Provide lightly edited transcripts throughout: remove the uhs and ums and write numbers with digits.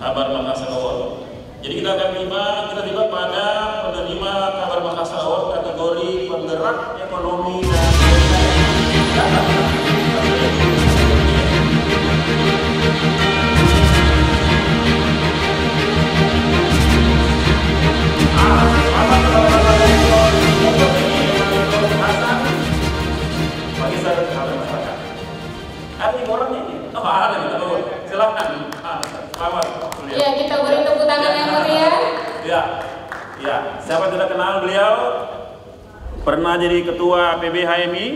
Kabar Makassar Award. Jadi kita tiba pada penerima Kabar Makassar Award kategori penggerak ekonomi dan silakan. Selamat. Ya, kita beri tepuk tangan yang meriah. Ya. Siapa tidak kenal beliau? Pernah jadi ketua PBHMI,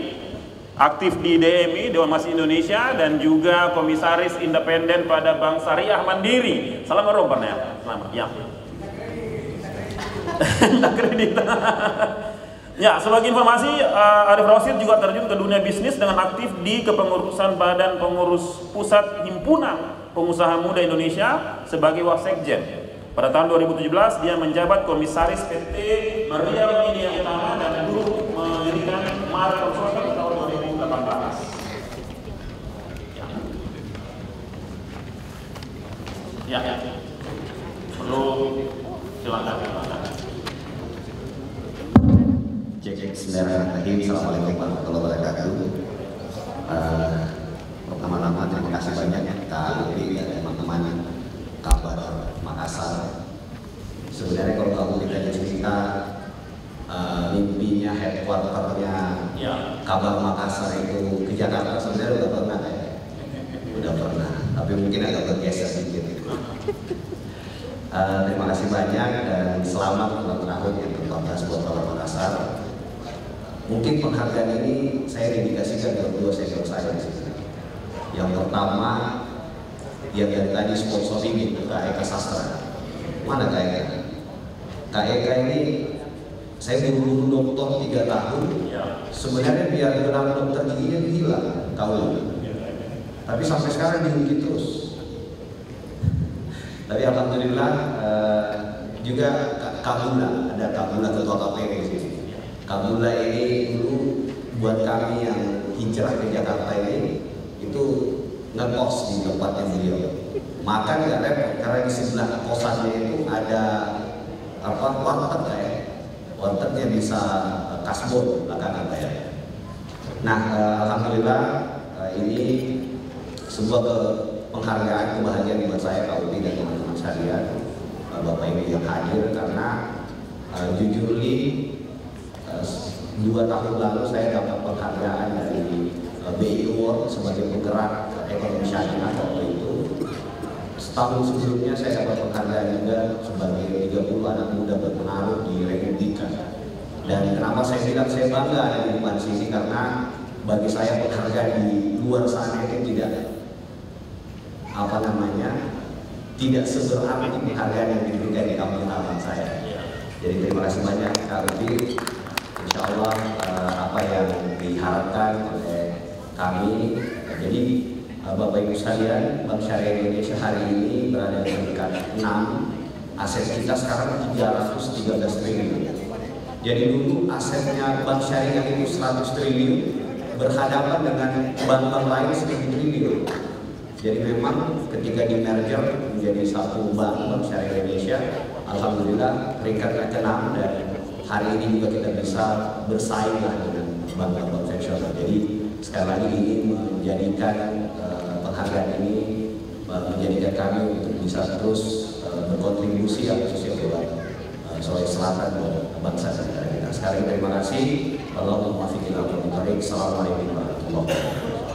aktif di DMI Dewan Masjid Indonesia, dan juga komisaris independen pada Bank Syariah Mandiri. Salam meroban ya. Selamat. Ya. Tidak kredit. Ya, sebagai informasi, Arif Rosid juga terjun ke dunia bisnis dengan aktif di kepengurusan Badan Pengurus Pusat Himpunan Pengusaha Muda Indonesia sebagai Wasekjen. Pada tahun 2017 dia menjabat komisaris PT Meriam Media Utama dan dulu mendirikan Mara Konsultan tahun 2018. Ya. Perlu silakan. Bismillahirrahmanirrahim. Assalamualaikum warahmatullahi wabarakatuh. Pertama-tama terima kasih banyak Kak Alwi dan teman-teman Kabar Makassar. Sebenarnya kalau kamu kita cerita mimpinya headquarternya Kabar Makassar itu ke Jakarta, sebenarnya udah pernah ya? Udah pernah, tapi mungkin agak bergeser sedikit. Terima kasih banyak dan selamat ulang tahun yang ke-14 buat Kabar Makassar. Mungkin penghargaan ini saya dedikasikan ke dua sektor saya. Yang pertama, yang dari tadi sponsoring itu Kak Eka Sastra. Mana Kak Eka? Kak Eka ini saya dulu dokter 3 tahun. Sebenarnya biar gelar dokter giginya hilang, tahu. Tapi sampai sekarang diungkit terus. Tapi alhamdulillah juga Kabula, ada Kabula ketua KPW di sini. Kabula ini dulu buat kami yang hijrah ke Jakarta ini itu ngekos di tempatnya beliau. Makan nggak repot karena di sebelah kosannya itu ada warteg ya. Wartegnya bisa kasbon belakangan ya. Nah, alhamdulillah ini sebuah penghargaan, kebahagiaan buat saya, Pak Uti dan teman-teman sekalian, Bapak Ibu yang hadir, karena jujur li 2 tahun lalu saya dapat penghargaan dari BI Award sebagai penggerak ekonomi syariah waktu itu. Setahun sebelumnya saya dapat penghargaan juga sebagai 30 anak muda berpengaruh di Republika. Dan kenapa saya bilang saya bangga ada di depan sini, karena bagi saya penghargaan di luar sana itu tidak tidak seberarti penghargaan yang diberikan di kampung halaman saya. Jadi terima kasih banyak Kak Uti. Insya Allah apa yang diharapkan oleh kami. Jadi Bapak Ibu sekalian, Bank Syariah Indonesia hari ini berada di peringkat 6. Aset kita sekarang 313 triliun. Jadi dulu asetnya Bank Syariah itu 100 triliun berhadapan dengan bank-bank lain 1000 triliun. Jadi memang ketika di merger menjadi satu Bank Syariah Indonesia, alhamdulillah peringkat ke-6, dan hari ini juga kita bisa bersaing dengan bank-bank konvensional. Jadi sekali lagi ini menjadikan penghargaan ini menjadikan kami untuk bisa terus berkontribusi khususnya buat Sulawesi Selatan dan bangsa dan negara kita. Sekali lagi terima kasih. Allahumma fiqhil aqwam. Assalamualaikum warahmatullahi wabarakatuh.